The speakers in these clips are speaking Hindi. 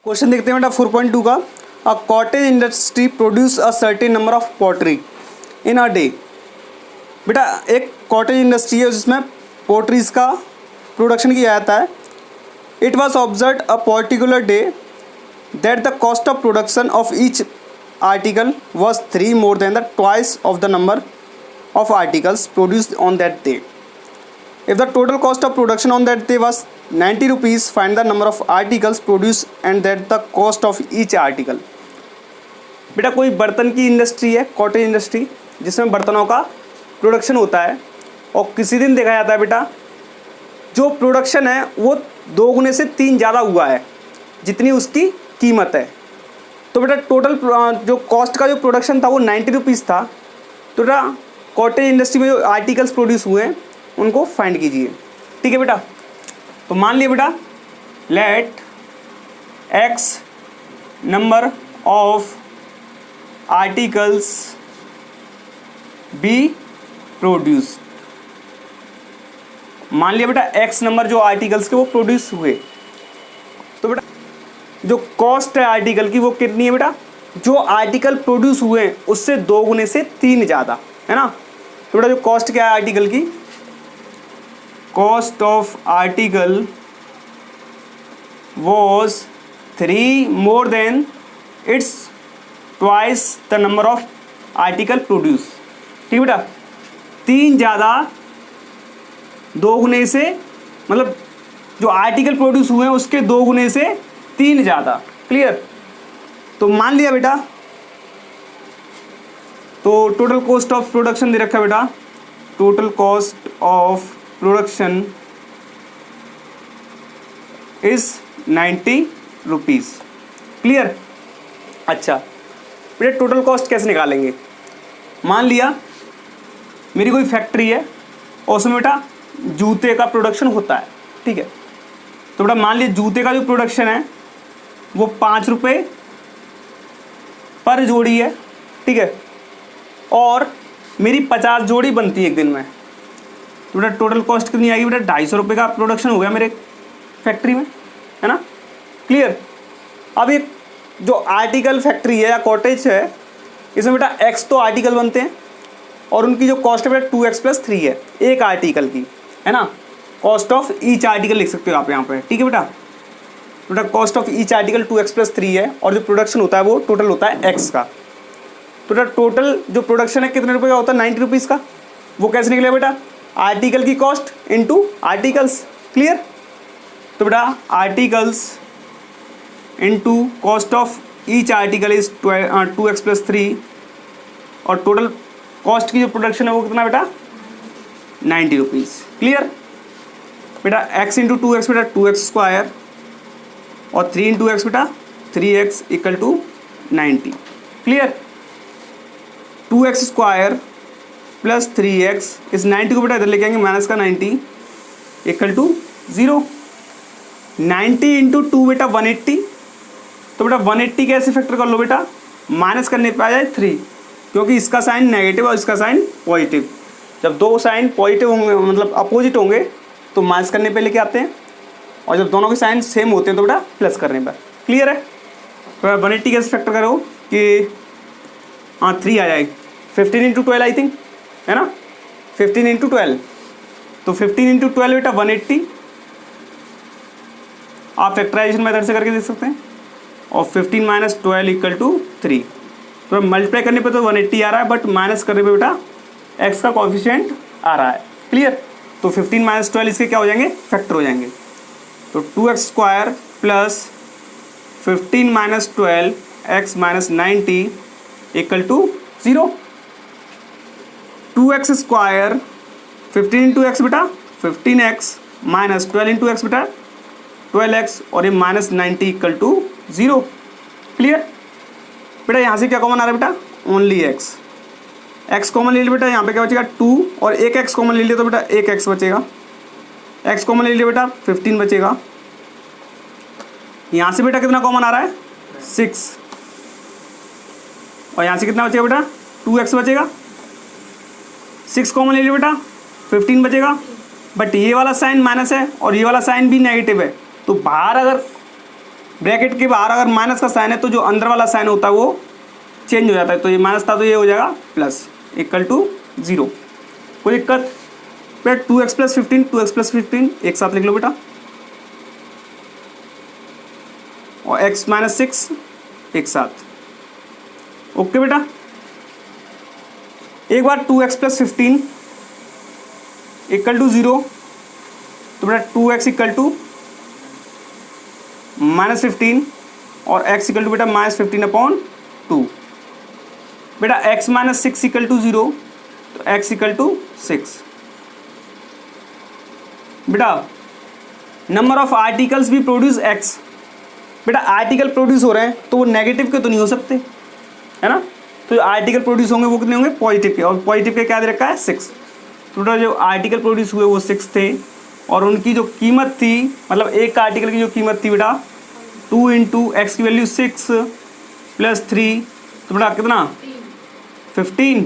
क्वेश्चन देखते हैं बेटा 4.2 का। A cottage industry produce a certain number of pottery in a day. बेटा एक कॉटेज इंडस्ट्री है जिसमें पोट्रीज का प्रोडक्शन किया जाता है। It was observe a particular day that the cost of production of each article was 3 more than the twice of the number of articles produced on that day. If the total cost of production on that day was 90 rupees, find the number of articles produced and that the cost of each article. बेटा कोई बर्तन की इंडस्ट्री है, कॉटेज इंडस्ट्री, जिसमें बर्तनों का प्रोडक्शन होता है और किसी दिन देखा जाता है बेटा जो प्रोडक्शन है वो 2 गुने से 3 ज़्यादा हुआ है जितनी उसकी कीमत है। तो बेटा टोटल जो कॉस्ट का जो प्रोडक्शन था वो 90 रुपीज़ था। तो बेटा कॉटेज इंडस्ट्री में जो आर्टिकल्स प्रोड्यूस हुए हैं उनको फाइंड कीजिए। ठीक है बेटा। तो मान लिया बेटा let x number of articles be produce. मान लिया बेटा एक्स नंबर जो आर्टिकल्स के वो प्रोड्यूस हुए। तो बेटा जो कॉस्ट है आर्टिकल की वो कितनी है बेटा, जो आर्टिकल प्रोड्यूस हुए हैं उससे 2 गुने से 3 ज़्यादा है ना। तो बेटा जो कॉस्ट क्या है आर्टिकल की, cost of article was 3 more than its twice the number of article produce. ठीक है बेटा, 3 ज़्यादा 2 गुने से, मतलब जो आर्टिकल प्रोड्यूस हुए हैं उसके 2 गुने से 3 ज़्यादा। क्लियर। तो मान लिया बेटा तो टोटल कॉस्ट ऑफ प्रोडक्शन दे रखा है बेटा, total cost of production is 90 rupees. Clear. अच्छा बेटा टोटल कॉस्ट कैसे निकालेंगे। मान लिया मेरी कोई फैक्ट्री है और उसमें बेटा जूते का प्रोडक्शन होता है। ठीक है। तो बेटा मान लिया जूते का जो प्रोडक्शन है वो 5 रुपये पर जोड़ी है। ठीक है। और मेरी 50 जोड़ी बनती है एक दिन में। तो बेटा टोटल कॉस्ट कितनी आएगी बेटा, 250 रुपये का प्रोडक्शन हो गया मेरे फैक्ट्री में, है ना। क्लियर। अब ये जो आर्टिकल फैक्ट्री है या कॉटेज है इसमें बेटा एक्स तो आर्टिकल बनते हैं और उनकी जो कॉस्ट है बेटा 2x + 3 है एक आर्टिकल की, है ना। कॉस्ट ऑफ ईच आर्टिकल लिख सकते हो आप यहाँ पे। ठीक है बेटा। बेटा cost of each article 2x + 3 है और जो प्रोडक्शन होता है वो टोटल होता है x का। तो बेटा टोटल जो प्रोडक्शन है कितने रुपये का होता है, 90 रुपीज़ का। वो कैसे निकलेगा बेटा, आर्टिकल की कॉस्ट इनटू आर्टिकल्स। क्लियर। तो बेटा articles into cost of each article is 2x + 3 और टोटल कॉस्ट की जो प्रोडक्शन है वो कितना बेटा 90 रुपीज़। क्लियर। बेटा x इंटू 2x बेटा 2x² और 3 इंटू x बेटा 3x = 90। क्लियर। 2x² + 3x इस 90 को बेटा इधर लेके आएंगे माइनस का 90 = 0। 90 इंटू 2 बेटा 180। तो बेटा 180 कैसे फैक्टर कर लो बेटा, माइनस करने पे आ जाए 3, क्योंकि इसका साइन नेगेटिव और इसका साइन पॉजिटिव। जब 2 साइन पॉजिटिव होंगे मतलब अपोजिट होंगे तो माइनस करने पे लेके आते हैं और जब दोनों के साइन सेम होते हैं तो बेटा प्लस करने पर। क्लियर है। तो 180 कैसे फैक्टर करो कि 3 आ जाएगी, 15 इंटू 12 आई थिंक, है ना। 15 इंटू 12 तो 15 इंटू 12 बेटा 180। आप फैक्टराइजेशन मेथड से करके देख सकते हैं। और 15 - 12 = 3। तो मल्टीप्लाई करने पे तो 180 आ रहा है बट माइनस करने पे बेटा x का कोएफिशिएंट आ रहा है। क्लियर। तो 15 - 12 इसके क्या हो जाएंगे, फैक्टर हो जाएंगे। तो 2x² + 15 - 12 x - 90 = 0। 2x² 15 into x बेटा 15x - 12 इंटू एक्स बेटा 12x और ये -90 = 0। क्लियर। बेटा यहाँ से क्या कॉमन आ रहा है बेटा, ओनली x कॉमन ले लिया बेटा, यहाँ पे क्या बचेगा 2 और एक x कॉमन ले लिया तो बेटा एक x बचेगा। x कॉमन ले लिया बेटा 15 बचेगा। यहाँ से बेटा कितना कॉमन आ रहा है 6 और यहाँ से कितना बचेगा बेटा 2x बचेगा। 6 कॉमन ले लिया बेटा 15 बचेगा। बट ये वाला साइन माइनस है और ये वाला साइन भी नेगेटिव है तो बाहर अगर ब्रैकेट के बाहर अगर माइनस का साइन है तो जो अंदर वाला साइन होता है वो चेंज हो जाता है, तो ये माइनस था तो ये हो जाएगा प्लस, इक्वल टू 0। कोई दिक्कत? बेटा 2x प्लस 15, 2x प्लस 15 एक साथ लिख लो बेटा, और x माइनस 6 एक साथ। ओके बेटा, एक बार 2x प्लस 15 इक्वल टू 0, तो बेटा 2x इक्वल टू माइनस 15 और x इक्वल टू बेटा माइनस 15/2। बेटा x माइनस 6 इक्वल टू 0, तो x इक्वल टू 6। बेटा नंबर ऑफ आर्टिकल्स भी प्रोड्यूस x। बेटा आर्टिकल प्रोड्यूस हो रहे हैं तो वो नेगेटिव के तो नहीं हो सकते, है ना, तो जो आर्टिकल प्रोड्यूस होंगे वो कितने होंगे? पॉजिटिव के, और पॉजिटिव के क्या दे रखा है? 6। तो बेटा जो आर्टिकल प्रोड्यूस हुए वो 6 थे, और उनकी जो कीमत थी, मतलब एक आर्टिकल की जो कीमत थी बेटा 2 इंटू एक्स की वैल्यू 6 प्लस 3, तो बेटा कितना? 15।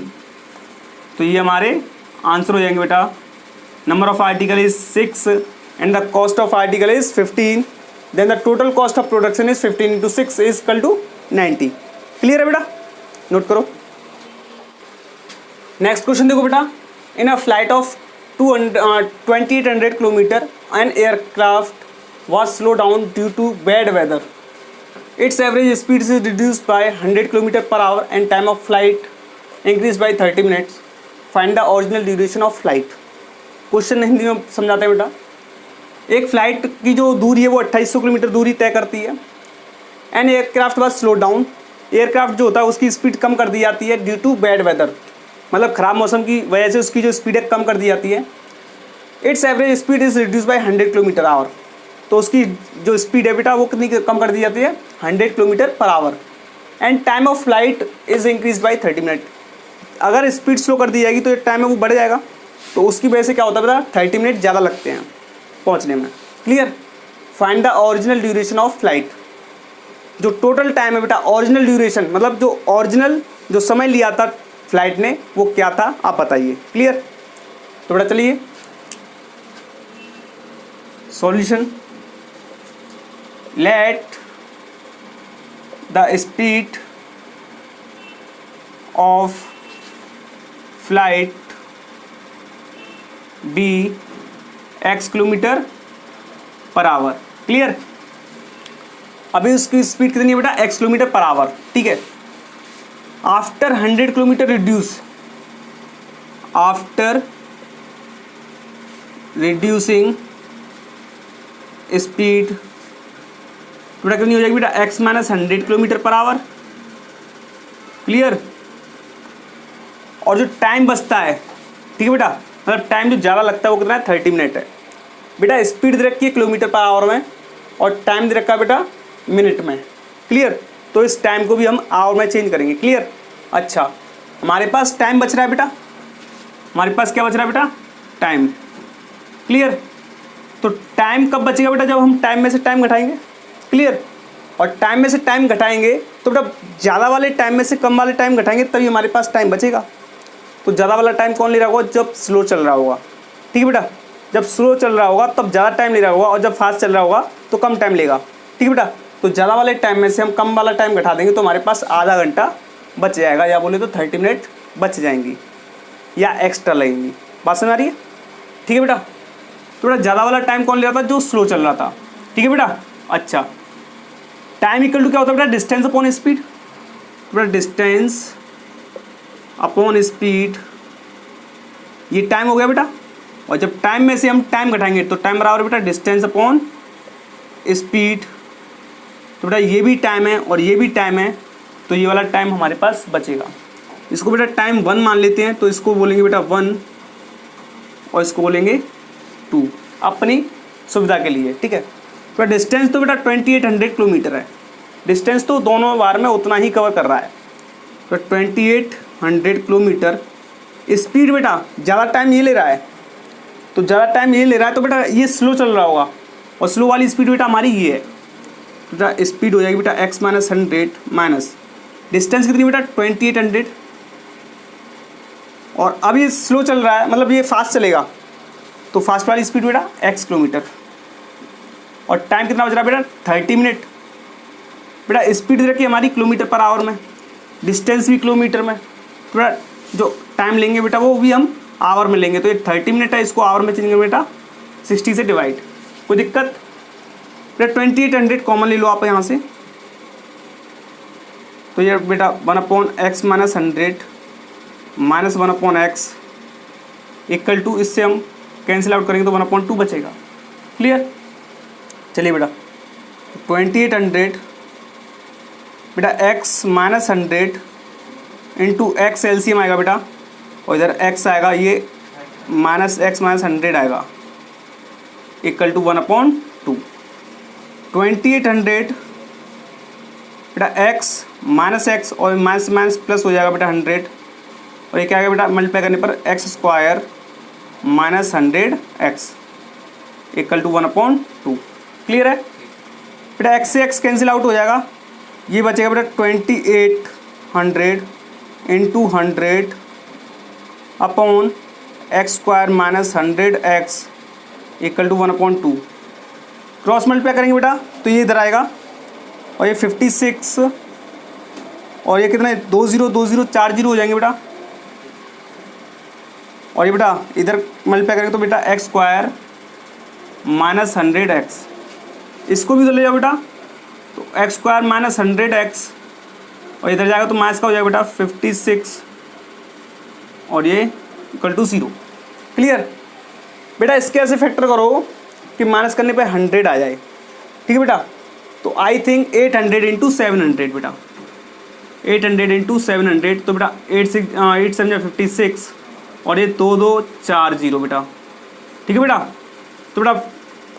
तो ये हमारे आंसर हो जाएंगे बेटा, number of article is 6 and the cost of article is 15, then the total cost of production is 15 into 6 is equal to 90। Clear है बेटा? नोट करो। नेक्स्ट क्वेश्चन देखो बेटा, in a flight of 2800 kilometre an aircraft was slow down due to bad weather, its average speed is reduced by 100 kilometre per hour and time of flight increase bye 30 minutes, find the original duration of flight. Question Hindi में समझाते हैं बेटा। एक फ्लाइट की जो दूरी है वो 2800 किलोमीटर दूरी तय करती है। N aircraft was slow down, aircraft जो होता है उसकी स्पीड कम कर दी जाती है ड्यू टू बैड वेदर, मतलब ख़राब मौसम की वजह से उसकी जो स्पीड है कम कर दी जाती है। It's average speed is reduce by 100 kilometre our, तो उसकी जो स्पीड है बेटा वो कितनी कम कर दी जाती है? 100 kilometre per hour. And time of flight is increase by 30 minute, अगर स्पीड स्लो कर दी जाएगी तो टाइम है वो बढ़ जाएगा, तो उसकी वजह से क्या होता है बेटा? 30 मिनट ज़्यादा लगते हैं पहुंचने में। Clear? Find the original duration of flight, जो टोटल टाइम है बेटा, ओरिजिनल ड्यूरेशन मतलब जो ओरिजिनल जो समय लिया था फ्लाइट ने वो क्या था आप बताइए। क्लियर? तो बेटा चलिए solution, let the speed of flight be x kilometer per hour. Clear? अभी उसकी स्पीड कितनी है बेटा? x kilometer per hour. ठीक है, after 100 kilometer reduce, after reducing speed बेटा कितनी हो जाएगी बेटा? x minus 100 kilometre per hour. Clear? और जो टाइम बचता है, ठीक है बेटा, मतलब टाइम जो ज़्यादा लगता है वो कितना है? 30 मिनट है। बेटा स्पीड दे रखी है किलोमीटर पर आवर में और टाइम दे रखा है बेटा मिनट में। क्लियर? तो इस टाइम को भी हम आवर में चेंज करेंगे। क्लियर? अच्छा, हमारे पास टाइम बच रहा है बेटा, हमारे पास क्या बच रहा है बेटा? टाइम। क्लियर? तो टाइम कब बचेगा बेटा? जब हम टाइम में से टाइम घटाएंगे। क्लियर? और टाइम में से टाइम घटाएंगे तो बेटा ज़्यादा वाले टाइम में से कम वाले टाइम घटाएंगे तभी हमारे पास टाइम बचेगा। तो ज़्यादा वाला टाइम कौन ले रहा होगा? जब स्लो चल रहा होगा। ठीक है बेटा, जब स्लो चल रहा होगा तब ज़्यादा टाइम ले रहा होगा, और जब फास्ट चल रहा होगा तो कम टाइम लेगा। ठीक है बेटा, तो ज़्यादा वाले टाइम में से हम कम वाला टाइम घटा देंगे तो हमारे पास आधा घंटा बच जाएगा, या बोले तो 30 मिनट बच जाएंगी या एक्स्ट्रा लगेंगी। बात समझ आ रही है? ठीक है बेटा, तो बेटा ज़्यादा वाला टाइम कौन ले रहा था? जो स्लो चल रहा था। ठीक है बेटा, अच्छा, टाइम इक्वल टू क्या होता है बेटा? Distance upon speed. बेटा डिस्टेंस अपॉन स्पीड, ये टाइम हो गया बेटा, और जब टाइम में से हम टाइम घटाएंगे तो टाइम बराबर बेटा डिस्टेंस अपॉन स्पीड। तो बेटा ये भी टाइम है और ये भी टाइम है, तो ये वाला टाइम हमारे पास बचेगा। इसको बेटा टाइम 1 मान लेते हैं, तो इसको बोलेंगे बेटा 1 और इसको बोलेंगे 2 अपनी सुविधा के लिए। ठीक है, तो डिस्टेंस तो बेटा 2800 किलोमीटर है, डिस्टेंस तो दोनों बार में उतना ही कवर कर रहा है। तो 2800 किलोमीटर, स्पीड बेटा ज़्यादा टाइम ये ले रहा है, तो ज़्यादा टाइम ये ले रहा है तो बेटा ये स्लो चल रहा होगा, और स्लो वाली स्पीड बेटा हमारी ये है। बेटा स्पीड हो जाएगी बेटा x माइनस 100 माइनस डिस्टेंस कितनी बेटा 2800, और अब ये स्लो चल रहा है मतलब ये फास्ट चलेगा, तो फास्ट वाली स्पीड बेटा x किलोमीटर, और टाइम कितना बच रहा है बेटा 30 मिनट। बेटा स्पीड रखी हमारी किलोमीटर पर आवर में, डिस्टेंस भी किलोमीटर में, तो बेटा जो टाइम लेंगे बेटा वो भी हम आवर में लेंगे। तो ये 30 मिनट है, इसको आवर में चेंज करेंगे बेटा 60 से डिवाइड। कोई दिक्कत? बेटा 2800 कॉमन ले लो आप यहाँ से, तो ये बेटा 1/x minus 100 minus 1/x equal to, इससे हम कैंसिल आउट करेंगे तो 1/2 बचेगा। क्लियर? चलिए बेटा 2800 बेटा x minus 100 into x LCM आएगा बेटा, और इधर x आएगा ये माइनस x माइनस 100 आएगा इक्वल टू 1/2। 2800 बेटा x माइनस x और माइनस माइनस प्लस हो जाएगा बेटा 100, और ये क्या आएगा बेटा मल्टीप्लाई करने पर x square minus 100x equal to 1/2। Clear है बेटा? x से x कैंसिल आउट हो जाएगा, ये बचेगा बेटा 2800 into 100 upon x square minus 100x equal to 1/2। Cross multiply करेंगे बेटा तो ये इधर आएगा, और ये 56 और ये कितना है 20 20 4 0 हो जाएंगे बेटा, और ये बेटा इधर मल्टीप्लाई करेंगे तो बेटा एक्स स्क्वायर माइनस 100x, इसको भी तो ले जाओ बेटा, तो एक्स स्क्वायर माइनस 100x और इधर जाएगा तो माइनस का हो जाएगा बेटा 56 और ये इक्वल टू 0। क्लियर बेटा? इसके ऐसे फैक्टर करो कि माइनस करने पे 100 आ जाए। ठीक है बेटा? तो आई थिंक 800 इंटू 700 बेटा, 800 इंटू 700, तो बेटा 8 7 56 और ये 2 2 4 0 बेटा। ठीक है बेटा? तो बेटा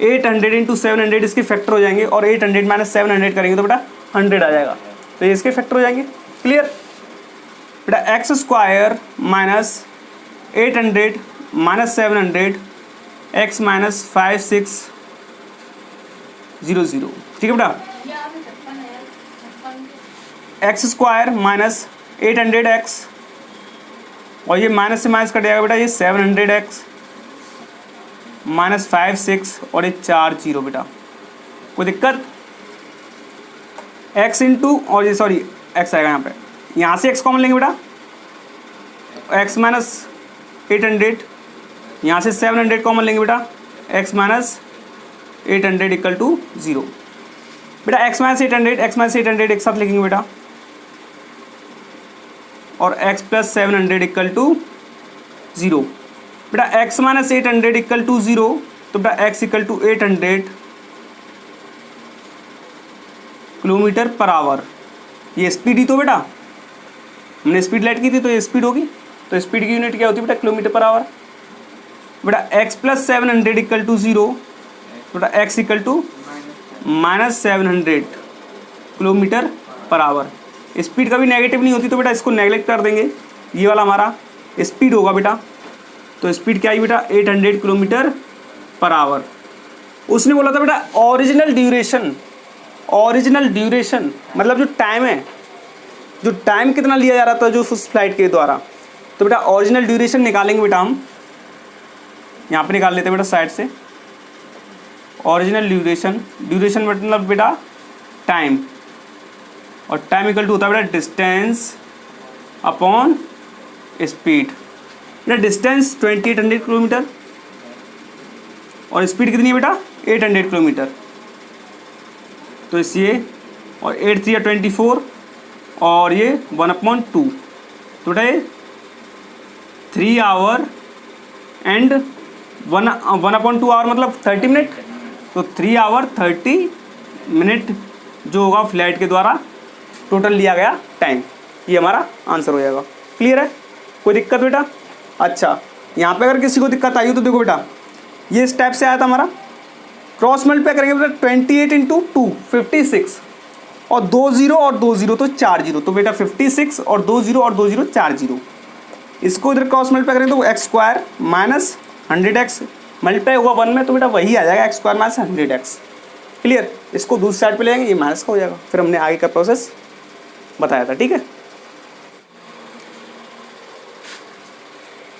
800 इंटू 700 इसके फैक्टर हो जाएंगे, और 800 माइनस 700 करेंगे तो बेटा 100 आ जाएगा, तो ये इसके फैक्टर हो जाएंगे। क्लियर बेटा? X square minus 800 minus 700 x minus 5600। ठीक है बेटा? एक्स स्क्वायर माइनस 800x और ये माइनस से माइनस कट जाएगा बेटा, ये 700x माइनस 56 और ये 4 0 बेटा। कोई दिक्कत? x इंटू और ये सॉरी x आएगा यहाँ पे, यहाँ से x कॉमन लेंगे बेटा, x माइनस 800 यहाँ से 700 कॉमन लेंगे बेटा, x माइनस 800 इक्वल टू 0 बेटा। x माइनस 800 एक साथ लिखेंगे बेटा, और x प्लस 700 इक्वल टू 0 बेटा। x माइनस 800 इक्वल टू 0, तो बेटा x equal to 800 kilometer per hour. ये स्पीड ही तो बेटा, हमने स्पीड लाइट की थी तो ये स्पीड होगी, तो स्पीड की यूनिट क्या होती है बेटा? Kilometre per hour. बेटा x प्लस 700 इक्वल टू 0, बेटा x equal to minus 700 kilometer per hour. Speed कभी नेगेटिव नहीं होती, तो बेटा इसको नेगलेक्ट कर देंगे, ये वाला हमारा स्पीड होगा बेटा। तो स्पीड क्या आई बेटा? 800 किलोमीटर पर आवर। उसने बोला था बेटा ओरिजिनल ड्यूरेशन मतलब जो टाइम है, जो टाइम कितना लिया जा रहा था जो उस फ्लाइट के द्वारा, तो बेटा ओरिजिनल ड्यूरेशन निकालेंगे बेटा हम, यहाँ पे निकाल लेते हैं बेटा साइड से। ओरिजिनल ड्यूरेशन मतलब बेटा टाइम, और टाइम इक्वल टू होता है बेटा डिस्टेंस अपॉन स्पीड। बेटा डिस्टेंस 2800 किलोमीटर और स्पीड कितनी है बेटा? 800 किलोमीटर। तो इसलिए और 8 3 24 और ये 1/2, तो बेटा ये 3 आवर एंड 1/2 आवर मतलब 30 मिनट, तो 3 आवर 30 मिनट जो होगा फ्लाइट के द्वारा टोटल लिया गया टाइम, ये हमारा आंसर हो जाएगा। क्लियर है? कोई दिक्कत बेटा? अच्छा, यहाँ पे अगर किसी को दिक्कत आई हो तो देखो बेटा, ये इस टाइप से आया था हमारा, क्रॉस मल्टीप्लाई करेंगे बेटा 28 इंटू 2 56 और 2 0 और 2 0 तो 4 0, तो बेटा 56 और 2 0 और 2 0 4 0। इसको इधर क्रॉस मल्टीप्लाई करेंगे तो x square minus 100x multiply होगा 1 में, तो बेटा वही आ जाएगा x square minus 100x। Clear? इसको दूसरी साइड पे ले जाएंगे, ये माइनस का हो जाएगा, फिर हमने आगे का प्रोसेस बताया था। ठीक है?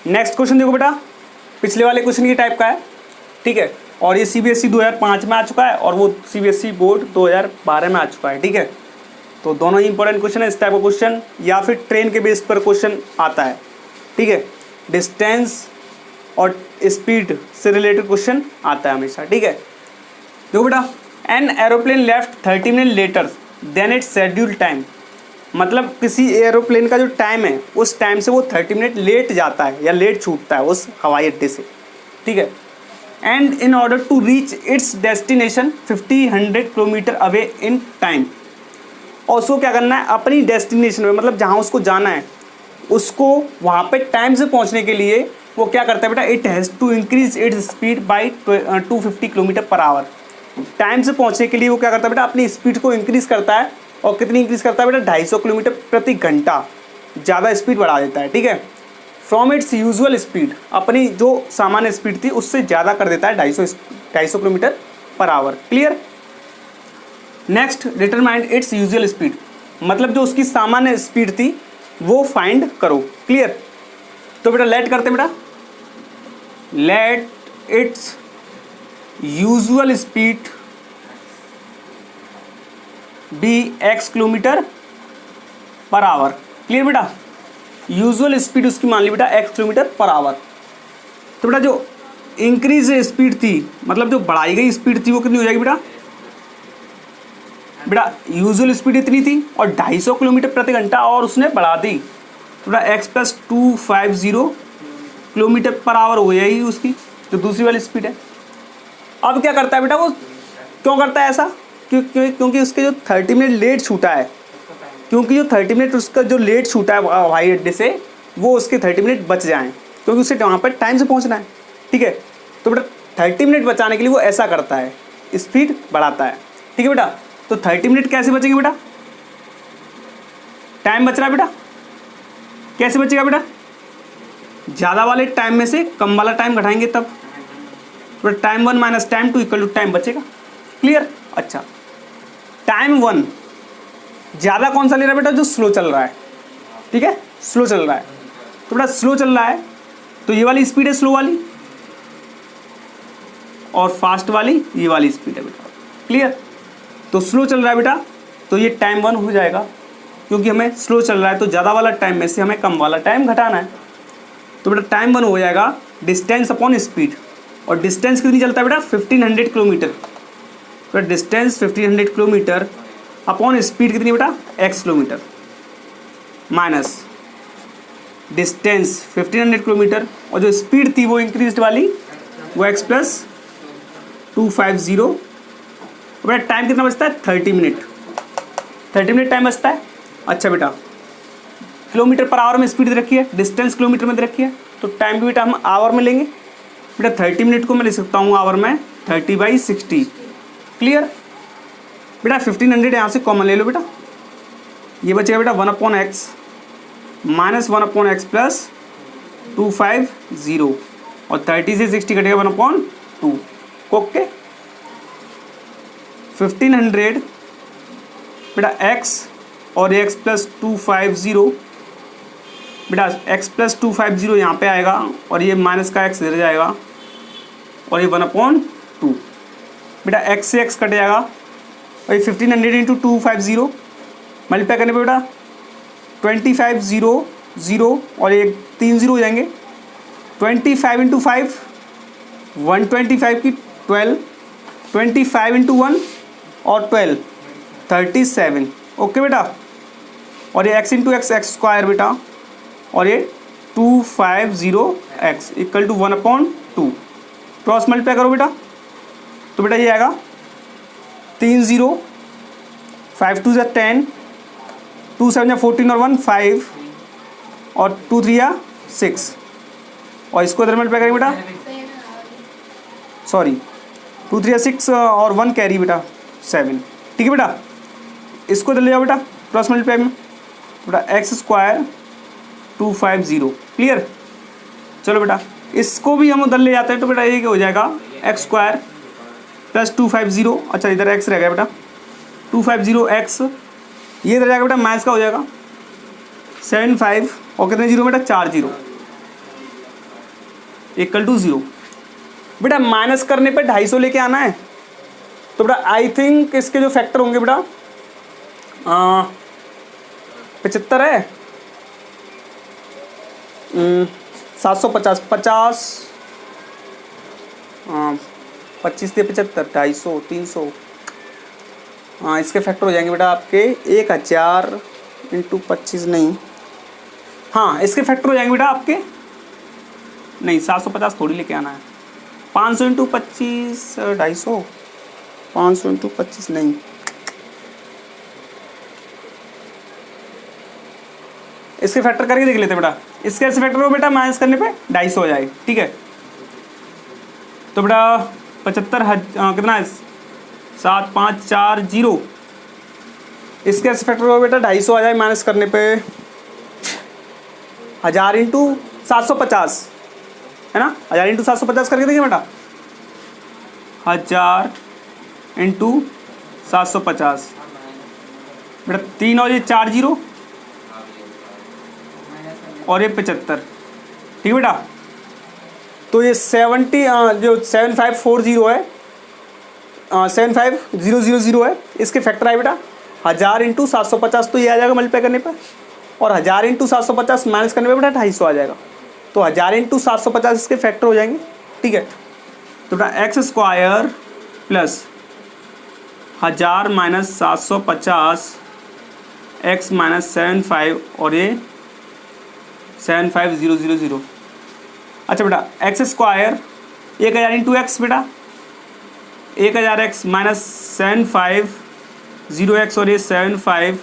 नेक्स्ट क्वेश्चन देखो बेटा, पिछले वाले क्वेश्चन की टाइप का है। ठीक है? और ये CBSE 2005 में आ चुका है और वो CBSE बोर्ड 2012 में आ चुका है। ठीक है? तो दोनों ही इंपॉर्टेंट क्वेश्चन है इस टाइप का क्वेश्चन, या फिर ट्रेन के बेस पर क्वेश्चन आता है, ठीक है। डिस्टेंस और स्पीड से रिलेटेड क्वेश्चन आता है हमेशा, ठीक है। देखो बेटा, an aeroplane left 30 minute later than its schedule time, मतलब किसी एरोप्लेन का जो टाइम है उस टाइम से वो 30 मिनट लेट जाता है या लेट छूटता है उस हवाई अड्डे से, ठीक है। And in order to reach its destination 50-100 kilometer away in time, और उसको क्या करना है अपनी डेस्टिनेशन में, मतलब जहाँ उसको जाना है उसको वहाँ पे टाइम से पहुँचने के लिए वो क्या करता है बेटा, it has to increase its speed by 250 kilometer per hour. Time से पहुँचने के लिए वो क्या करता है बेटा, अपनी स्पीड को इंक्रीज़ करता है, और कितनी इंक्रीज करता है बेटा, 250 किलोमीटर प्रति घंटा ज़्यादा स्पीड बढ़ा देता है, ठीक है। फ्रॉम इट्स यूजुअल स्पीड, अपनी जो सामान्य स्पीड थी उससे ज़्यादा कर देता है 250 kilometer per hour. Clear. Next, determine its usual speed, मतलब जो उसकी सामान्य स्पीड थी वो फाइंड करो। क्लियर। तो बेटा लेट करते हैं बेटा, let its usual speed be x kilometer per hour. Clear बेटा, यूजुअल स्पीड उसकी मान ली बेटा x किलोमीटर पर आवर। तो बेटा जो इंक्रीज स्पीड थी, मतलब जो बढ़ाई गई स्पीड थी वो कितनी हो जाएगी बेटा, बेटा यूजुअल स्पीड इतनी थी और 250 किलोमीटर प्रति घंटा और उसने बढ़ा दी, तो बेटा x + 250 किलोमीटर पर आवर हो जाएगी उसकी जो दूसरी वाली स्पीड है। अब क्या करता है बेटा वो, क्यों करता है ऐसा, क्योंकि उसके जो 30 मिनट लेट छूटा है, क्योंकि जो 30 मिनट उसका जो लेट छूटा है हवाई अड्डे से, वो उसके 30 मिनट बच जाएं, क्योंकि उसे वहाँ पर टाइम से पहुँचना है, ठीक है। तो बेटा 30 मिनट बचाने के लिए वो ऐसा करता है, स्पीड बढ़ाता है, ठीक है बेटा। तो 30 मिनट कैसे बचेंगे बेटा, टाइम बच रहा है बेटा, कैसे बचेगा बेटा, ज़्यादा वाले टाइम में से कम वाला टाइम घटाएंगे तब, तो टाइम 1 - टाइम 2 = टाइम बचेगा। क्लियर। अच्छा, टाइम 1 ज़्यादा कौन सा ले रहा है बेटा, जो स्लो चल रहा है, ठीक है, स्लो चल रहा है। तो बेटा स्लो चल रहा है तो ये वाली स्पीड है स्लो वाली, और फास्ट वाली ये वाली स्पीड है बेटा। क्लियर। तो स्लो चल रहा है बेटा तो ये टाइम 1 हो जाएगा, क्योंकि हमें स्लो चल रहा है तो ज़्यादा वाला टाइम में से हमें कम वाला टाइम घटाना है। तो बेटा टाइम 1 हो जाएगा डिस्टेंस अपॉन स्पीड, और डिस्टेंस कितनी चलता है बेटा, 1500 किलोमीटर। तो डिस्टेंस 1500 किलोमीटर अपॉन स्पीड कितनी बेटा, x kilometre, minus distance 1500 kilometre और जो स्पीड थी वो इंक्रीज्ड वाली वो x + 250। बेटा टाइम कितना बचता है, 30 मिनट, 30 मिनट टाइम बचता है। अच्छा बेटा किलोमीटर पर आवर में स्पीड दे रखी है, डिस्टेंस किलोमीटर में दे रखी है, तो टाइम भी बेटा हम आवर में लेंगे। बेटा 30 मिनट को मैं लिख सकता हूँ आवर में 30/60। क्लियर। बेटा 1500 यहाँ से कॉमन ले लो बेटा, ये बचेगा बेटा 1/x - 1/x + 250, और 30 से 60 कटेगा 1/2। ओके, 1500 बेटा x और x + 250, बेटा x + 250 यहाँ पे आएगा और ये माइनस का x इधर जाएगा और ये 1/2। बेटा x से x कट जाएगा और ये 1500 × 250 मल्टीप्लाई करने पे बेटा 2500 और ये 3 0 हो जाएंगे। 25 × 5 125 की 12, 25 × 1 और 12 37। ओके बेटा, और ये x × x² बेटा, और ये 250x = 1/2। क्रॉस मल्टीप्लाई करो बेटा, तो बेटा ये आएगा 3 0, 5 2 = 10, 2 7 = 14 और 1 5 और 2 3 = 6, और इसको इधर मल्टीप्लाई करेंगे बेटा, सॉरी 2 3 = 6 और 1 कैरी बेटा 7। ठीक है बेटा, इसको इधर ले जाओ बेटा क्रॉस मल्टीप्लाई में, बेटा x² 250। क्लियर। चलो बेटा इसको भी हम उधर ले जाते हैं, तो बेटा ये क्या हो जाएगा, x² + 250। अच्छा इधर x रह गया बेटा, 250x, ये इधर जाएगा बेटा माइनस का हो जाएगा 75 और कितने जीरो बेटा, 4 0 = 0। बेटा माइनस करने पे 250 लेके आना है, तो बेटा आई थिंक इसके जो फैक्टर होंगे बेटा 75 है, 750, 50, 25 से 75, 250, 300। हाँ, इसके फैक्टर हो जाएंगे बेटा आपके 1000 इंटू 25 नहीं, हाँ इसके फैक्टर हो जाएंगे बेटा आपके, नहीं 750 थोड़ी लेके आना है, 500 इंटू 25, 250, 500 इंटू 25 नहीं, इसके फैक्टर करके देख लेते बेटा। इसके ऐसे फैक्टर हो बेटा माइनस करने पे 250 हो जाएगा, ठीक है। तो बेटा 75 कितना है, 7540, इसके ऐसे फैक्टर हो बेटा 250 आ जाए माइनस करने पे 1000 इंटू 750, है ना, 1000 इंटू 750 करके देखिए बेटा, 1000 इंटू 750 बेटा, 3 और ये 4 0 और ये 75, ठीक है बेटा। तो ये 70 जो 7540 है, 75000 है, इसके फैक्टर आए बेटा 1000 इंटू 750, तो ये आ जाएगा मल्टीप्लाई करने पे, और 1000 इंटू 750 माइनस करने पे बेटा 250 आ जाएगा, तो 1000 इंटू 750 इसके फैक्टर हो जाएंगे, ठीक है। तो बेटा x square plus 1000 minus 750 x minus 75 और ये 75000। अच्छा बेटा एक्स स्क्वायर 1000 इंटू एक्स बेटा 1000x माइनस 750x और ये 75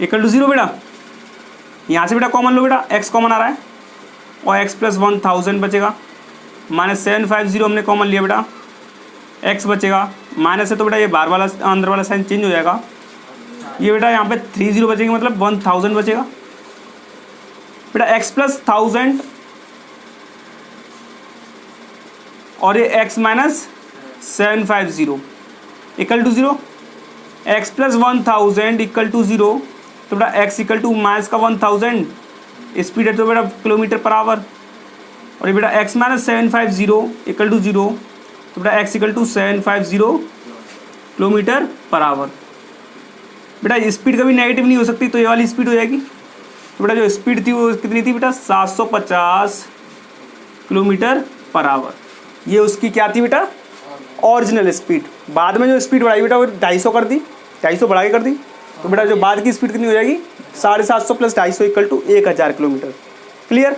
इक्वल टू 0 बेटा। यहाँ से बेटा कॉमन लो बेटा, x कॉमन आ रहा है और x प्लस 1000 बचेगा, माइनस 750 हमने कॉमन लिया बेटा, x बचेगा, माइनस है तो बेटा ये बार वाला अंदर वाला साइन चेंज हो जाएगा, ये बेटा यहाँ पे 30 बचेंगे, मतलब 1000 बचेगा बेटा, x प्लस 1000 और ये x minus 750 equal to 0, x plus 1000 equal to 0, तो बेटा x इक्वल टू माइनस का 1000, स्पीड है तो बेटा किलोमीटर पर आवर, और ये बेटा x माइनस 750 इक्वल टू 0, तो बेटा x equal to 750 kilometer per hour. बेटा स्पीड कभी नेगेटिव नहीं हो सकती, तो ये वाली स्पीड हो जाएगी, तो बेटा जो स्पीड थी वो कितनी थी बेटा 750 किलोमीटर पर आवर, ये उसकी क्या थी बेटा ओरिजिनल स्पीड। बाद में जो स्पीड बढ़ाई बेटा वो 250 कर दी, 250 बढ़ा के कर दी, तो बेटा जो बाद की स्पीड कितनी हो जाएगी 750 plus 250 equal to 1000 kilometer. Clear.